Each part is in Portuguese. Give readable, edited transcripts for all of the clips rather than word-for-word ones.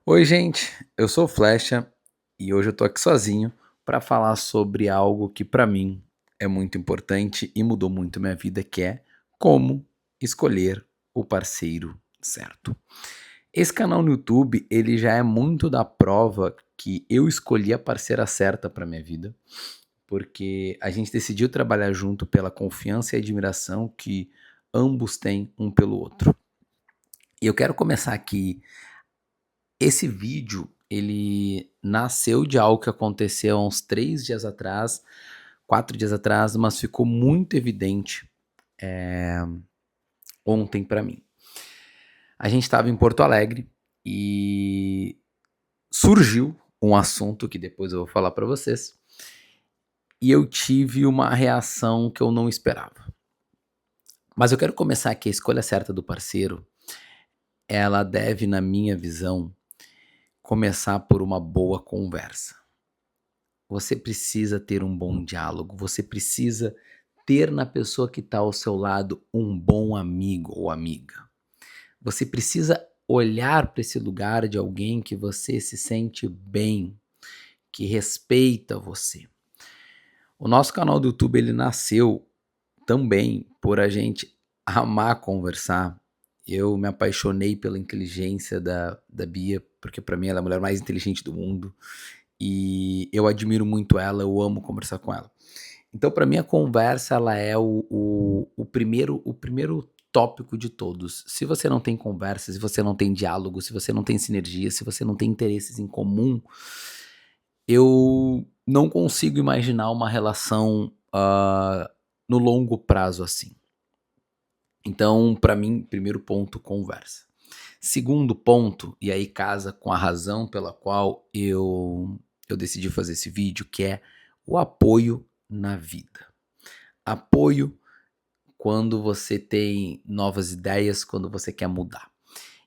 Oi, gente, eu sou o Flecha e hoje eu tô aqui sozinho para falar sobre algo que para mim é muito importante e mudou muito minha vida, que é como escolher o parceiro certo. Esse canal no YouTube, ele já é muito da prova que eu escolhi a parceira certa para minha vida, porque a gente decidiu trabalhar junto pela confiança e admiração que ambos têm um pelo outro. E eu quero começar aqui. Esse vídeo, ele nasceu de algo que aconteceu há uns 3 dias atrás, 4 dias atrás, mas ficou muito evidente ontem pra mim. A gente estava em Porto Alegre e surgiu um assunto que depois eu vou falar pra vocês, e eu tive uma reação que eu não esperava. Mas eu quero começar aqui, a escolha certa do parceiro, ela deve, na minha visão, começar por uma boa conversa. Você precisa ter um bom diálogo, você precisa ter na pessoa que está ao seu lado um bom amigo ou amiga. Você precisa olhar para esse lugar de alguém que você se sente bem, que respeita você. O nosso canal do YouTube ele nasceu também por a gente amar conversar. Eu me apaixonei pela inteligência da Bia, porque para mim ela é a mulher mais inteligente do mundo. E eu admiro muito ela, eu amo conversar com ela. Então, para mim, a conversa ela é o primeiro tópico de todos. Se você não tem conversa, se você não tem diálogo, se você não tem sinergia, se você não tem interesses em comum, eu não consigo imaginar uma relação no longo prazo assim. Então, para mim, primeiro ponto, conversa. Segundo ponto, e aí casa com a razão pela qual eu decidi fazer esse vídeo, que é o apoio na vida. Apoio quando você tem novas ideias, quando você quer mudar.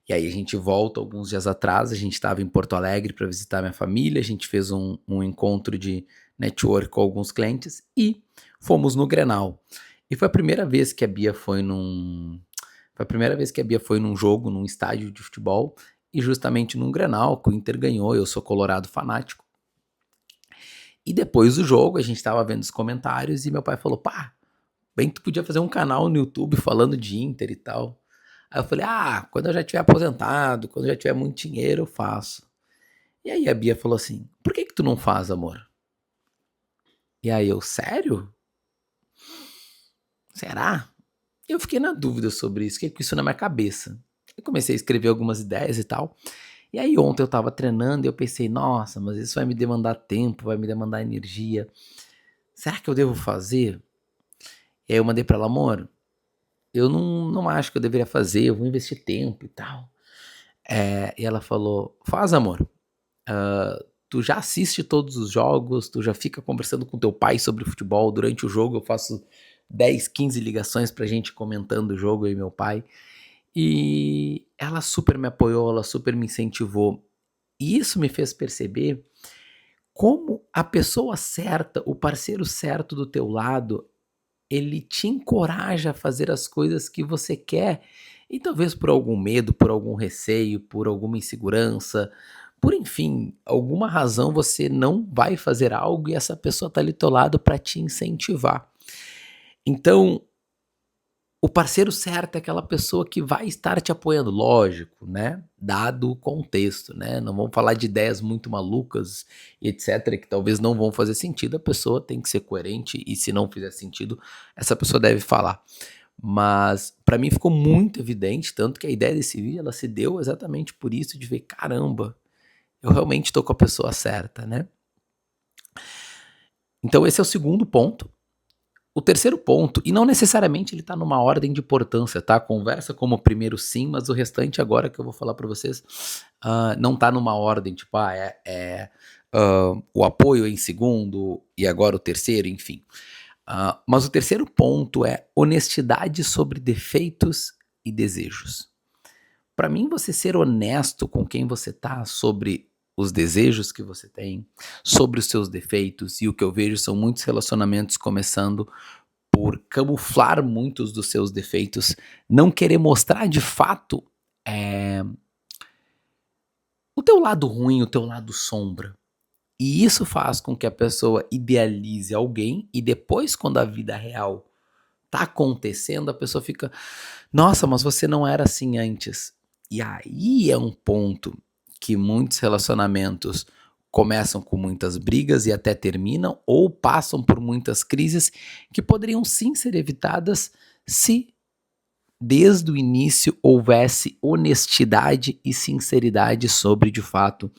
E aí a gente volta alguns dias atrás, a gente estava em Porto Alegre para visitar minha família, a gente fez um encontro de network com alguns clientes e fomos no Grenal. E foi a primeira vez que a Bia foi num jogo, num estádio de futebol, e justamente num Grenal, que o Inter ganhou, eu sou colorado fanático. E depois do jogo, a gente tava vendo os comentários e meu pai falou, pá, bem que tu podia fazer um canal no YouTube falando de Inter e tal. Aí eu falei, quando eu já tiver aposentado, quando eu já tiver muito dinheiro, eu faço. E aí a Bia falou assim, por que tu não faz, amor? E aí eu, sério? Será? Eu fiquei na dúvida sobre isso, fiquei com isso na minha cabeça. Eu comecei a escrever algumas ideias e tal. E aí ontem eu tava treinando e eu pensei, nossa, mas isso vai me demandar tempo, vai me demandar energia. Será que eu devo fazer? E aí eu mandei pra ela, amor, eu não acho que eu deveria fazer, eu vou investir tempo e tal. E ela falou, faz amor, tu já assiste todos os jogos, tu já fica conversando com teu pai sobre futebol, durante o jogo eu faço 10, 15 ligações pra gente comentando o jogo, eu e meu pai. E ela super me apoiou, ela super me incentivou. E isso me fez perceber como a pessoa certa, o parceiro certo do teu lado, ele te encoraja a fazer as coisas que você quer. E talvez por algum medo, por algum receio, por alguma insegurança, por enfim, alguma razão você não vai fazer algo e essa pessoa tá ali do teu lado para te incentivar. Então, o parceiro certo é aquela pessoa que vai estar te apoiando, lógico, né? Dado o contexto, né? Não vamos falar de ideias muito malucas, etc, que talvez não vão fazer sentido. A pessoa tem que ser coerente e se não fizer sentido, essa pessoa deve falar. Mas para mim ficou muito evidente, tanto que a ideia desse vídeo ela se deu exatamente por isso de ver, caramba, eu realmente tô com a pessoa certa, né? Então esse é o segundo ponto. O terceiro ponto, e não necessariamente ele tá numa ordem de importância, tá? Conversa como o primeiro sim, mas o restante agora que eu vou falar para vocês, não tá numa ordem, tipo, o apoio em segundo e agora o terceiro, enfim. Mas o terceiro ponto é honestidade sobre defeitos e desejos. Para mim, você ser honesto com quem você tá sobre os desejos que você tem, sobre os seus defeitos, e o que eu vejo são muitos relacionamentos começando por camuflar muitos dos seus defeitos, não querer mostrar de fato teu lado ruim, o teu lado sombra. E isso faz com que a pessoa idealize alguém e depois, quando a vida real tá acontecendo, a pessoa fica, nossa, mas você não era assim antes. E aí é um ponto que muitos relacionamentos começam com muitas brigas e até terminam, ou passam por muitas crises que poderiam sim ser evitadas se desde o início houvesse honestidade e sinceridade sobre, de fato,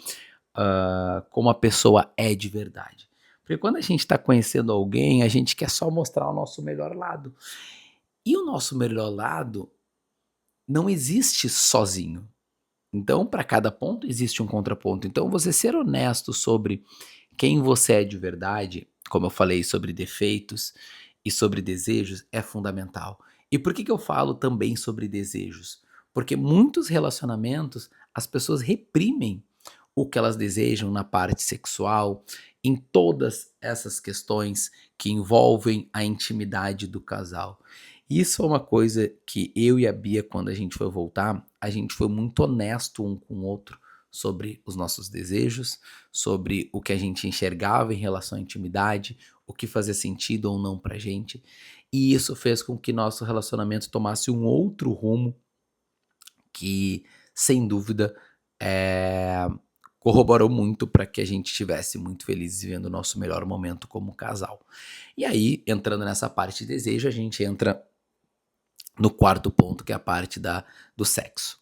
como a pessoa é de verdade. Porque quando a gente está conhecendo alguém, a gente quer só mostrar o nosso melhor lado. E o nosso melhor lado não existe sozinho. Então, para cada ponto existe um contraponto. Então, você ser honesto sobre quem você é de verdade, como eu falei sobre defeitos e sobre desejos, é fundamental. E por que eu falo também sobre desejos? Porque muitos relacionamentos as pessoas reprimem o que elas desejam na parte sexual, em todas essas questões que envolvem a intimidade do casal. Isso é uma coisa que eu e a Bia, quando a gente foi voltar, a gente foi muito honesto um com o outro sobre os nossos desejos, sobre o que a gente enxergava em relação à intimidade, o que fazia sentido ou não pra gente. E isso fez com que nosso relacionamento tomasse um outro rumo que, sem dúvida, é, corroborou muito para que a gente estivesse muito feliz vivendo o nosso melhor momento como casal. E aí, entrando nessa parte de desejo, a gente entra no quarto ponto, que é a parte do sexo.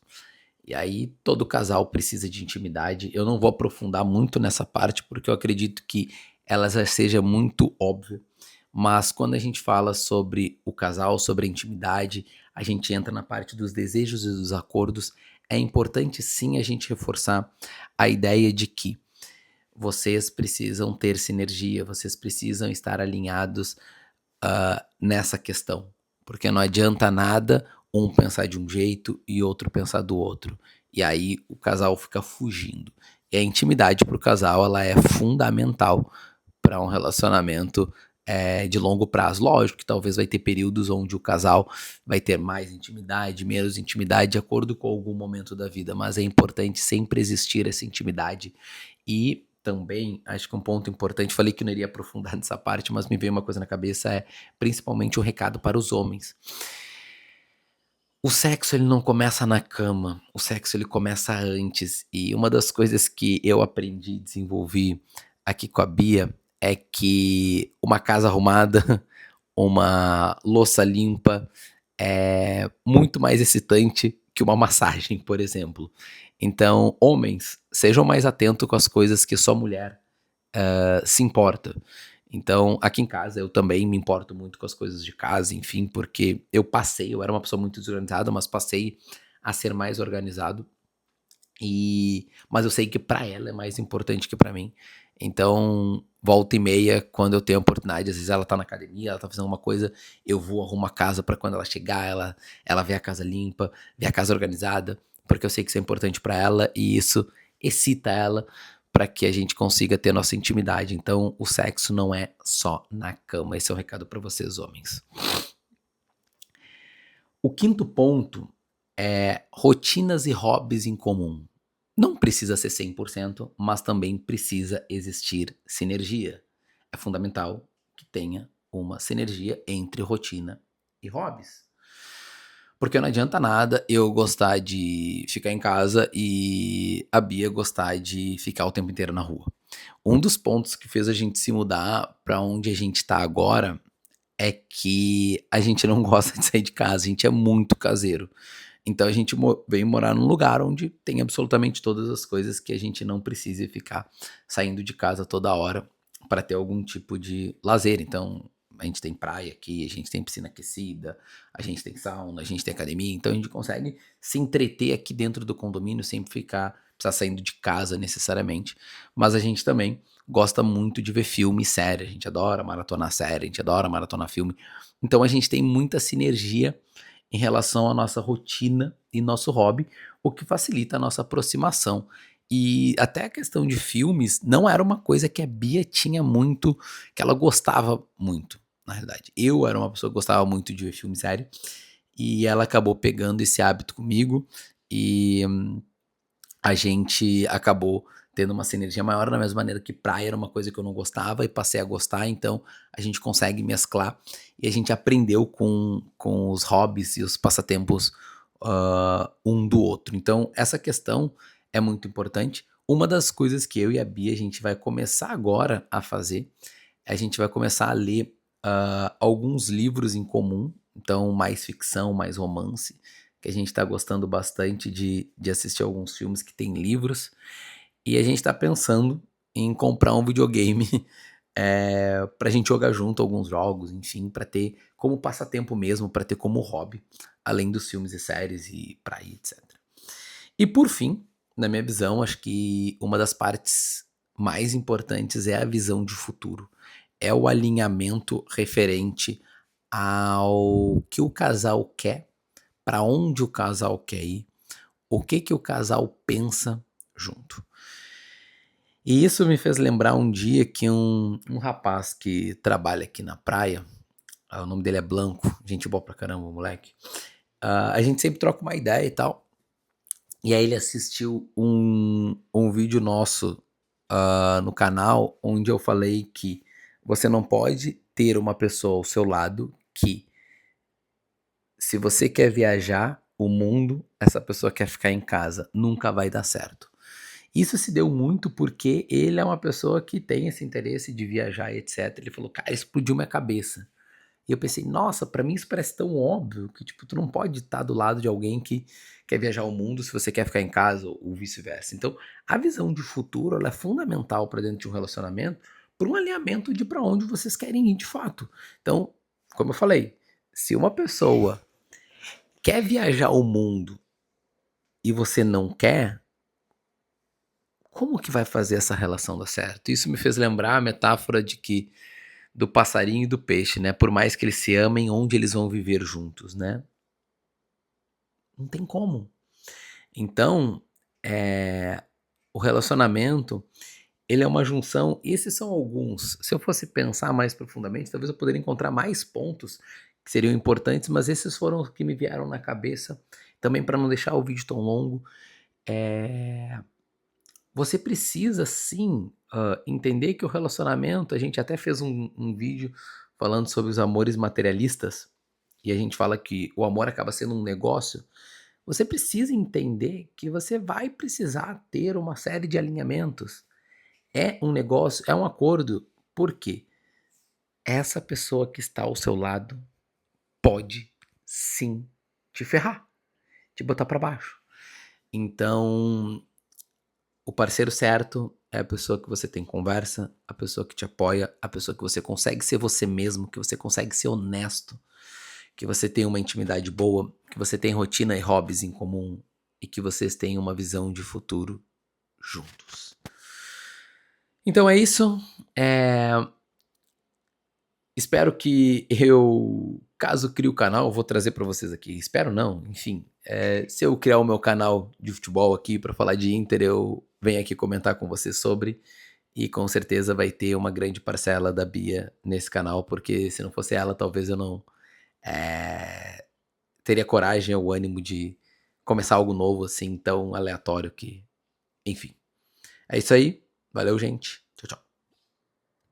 E aí, todo casal precisa de intimidade. Eu não vou aprofundar muito nessa parte, porque eu acredito que ela já seja muito óbvia. Mas quando a gente fala sobre o casal, sobre a intimidade, a gente entra na parte dos desejos e dos acordos. É importante sim a gente reforçar a ideia de que vocês precisam ter sinergia, vocês precisam estar alinhados nessa questão. Porque não adianta nada um pensar de um jeito e outro pensar do outro. E aí o casal fica fugindo. E a intimidade para o casal ela é fundamental para um relacionamento de longo prazo. Lógico que talvez vai ter períodos onde o casal vai ter mais intimidade, menos intimidade, de acordo com algum momento da vida, mas é importante sempre existir essa intimidade. E também, acho que um ponto importante, falei que não iria aprofundar nessa parte, mas me veio uma coisa na cabeça, principalmente um recado para os homens. O sexo ele não começa na cama, o sexo ele começa antes. E uma das coisas que eu aprendi e desenvolvi aqui com a Bia é que uma casa arrumada, uma louça limpa é muito mais excitante que uma massagem, por exemplo. Então, homens, sejam mais atentos com as coisas que só mulher se importa. Então, aqui em casa eu também me importo muito com as coisas de casa, enfim, porque eu era uma pessoa muito desorganizada, mas passei a ser mais organizado. Mas eu sei que pra ela é mais importante que pra mim. Então, volta e meia, quando eu tenho a oportunidade, às vezes ela tá na academia, ela tá fazendo uma coisa, eu vou arrumar a casa pra quando ela chegar, ela vê a casa limpa, vê a casa organizada, porque eu sei que isso é importante pra ela e isso excita ela pra que a gente consiga ter nossa intimidade. Então, o sexo não é só na cama. Esse é o recado pra vocês, homens. O quinto ponto é rotinas e hobbies em comum. Não precisa ser 100%, mas também precisa existir sinergia. É fundamental que tenha uma sinergia entre rotina e hobbies. Porque não adianta nada eu gostar de ficar em casa e a Bia gostar de ficar o tempo inteiro na rua. Um dos pontos que fez a gente se mudar para onde a gente tá agora é que a gente não gosta de sair de casa, a gente é muito caseiro. Então a gente veio morar num lugar onde tem absolutamente todas as coisas que a gente não precisa ficar saindo de casa toda hora para ter algum tipo de lazer. Então a gente tem praia aqui, a gente tem piscina aquecida, a gente tem sauna, a gente tem academia, então a gente consegue se entreter aqui dentro do condomínio sem precisar saindo de casa necessariamente. Mas a gente também gosta muito de ver filme e série, a gente adora maratonar série, a gente adora maratonar filme. Então a gente tem muita sinergia em relação à nossa rotina e nosso hobby, o que facilita a nossa aproximação. E até a questão de filmes não era uma coisa que a Bia tinha muito, que ela gostava muito, na realidade. Eu era uma pessoa que gostava muito de ver filme sério, e ela acabou pegando esse hábito comigo, e a gente acabou tendo uma sinergia maior, da mesma maneira que praia era uma coisa que eu não gostava e passei a gostar, então a gente consegue mesclar e a gente aprendeu com os hobbies e os passatempos um do outro. Então essa questão é muito importante. Uma das coisas que eu e a Bia a gente vai começar agora a fazer, a gente vai começar a ler alguns livros em comum, então mais ficção, mais romance, que a gente está gostando bastante de assistir alguns filmes que tem livros, e a gente está pensando em comprar um videogame pra gente jogar junto alguns jogos, enfim, pra ter como passatempo mesmo, pra ter como hobby, além dos filmes e séries e praia, etc. E por fim, na minha visão, acho que uma das partes mais importantes é a visão de futuro. É o alinhamento referente ao que o casal quer, para onde o casal quer ir, o que o casal pensa junto. E isso me fez lembrar um dia que um rapaz que trabalha aqui na praia, o nome dele é Blanco, gente boa pra caramba, moleque. A gente sempre troca uma ideia e tal. E aí ele assistiu um vídeo nosso no canal, onde eu falei que você não pode ter uma pessoa ao seu lado que, se você quer viajar o mundo, essa pessoa quer ficar em casa. Nunca vai dar certo. Isso se deu muito porque ele é uma pessoa que tem esse interesse de viajar e etc. Ele falou, cara, explodiu minha cabeça. E eu pensei, nossa, pra mim isso parece tão óbvio que, tipo, tu não pode estar do lado de alguém que quer viajar o mundo se você quer ficar em casa ou vice-versa. Então, a visão de futuro, ela é fundamental para dentro de um relacionamento, para um alinhamento de para onde vocês querem ir de fato. Então, como eu falei, se uma pessoa quer viajar o mundo e você não quer, como que vai fazer essa relação dar certo? Isso me fez lembrar a metáfora de que do passarinho e do peixe, né? Por mais que eles se amem, onde eles vão viver juntos, né? Não tem como. Então, o relacionamento, ele é uma junção, e esses são alguns. Se eu fosse pensar mais profundamente, talvez eu poderia encontrar mais pontos que seriam importantes, mas esses foram os que me vieram na cabeça. Também para não deixar o vídeo tão longo, você precisa sim entender que o relacionamento, a gente até fez um vídeo falando sobre os amores materialistas, e a gente fala que o amor acaba sendo um negócio. Você precisa entender que você vai precisar ter uma série de alinhamentos. É um negócio, é um acordo, porque essa pessoa que está ao seu lado pode sim te ferrar, te botar para baixo. Então, o parceiro certo é a pessoa que você tem conversa, a pessoa que te apoia, a pessoa que você consegue ser você mesmo, que você consegue ser honesto, que você tem uma intimidade boa, que você tem rotina e hobbies em comum e que vocês têm uma visão de futuro juntos. Então é isso. Espero que eu, caso crie o canal, eu vou trazer para vocês aqui. Espero não, enfim. Se eu criar o meu canal de futebol aqui para falar de Inter, eu venho aqui comentar com vocês sobre. E com certeza vai ter uma grande parcela da Bia nesse canal, porque se não fosse ela, talvez eu não teria coragem ou ânimo de começar algo novo assim, tão aleatório que... Enfim. É isso aí. Valeu, gente.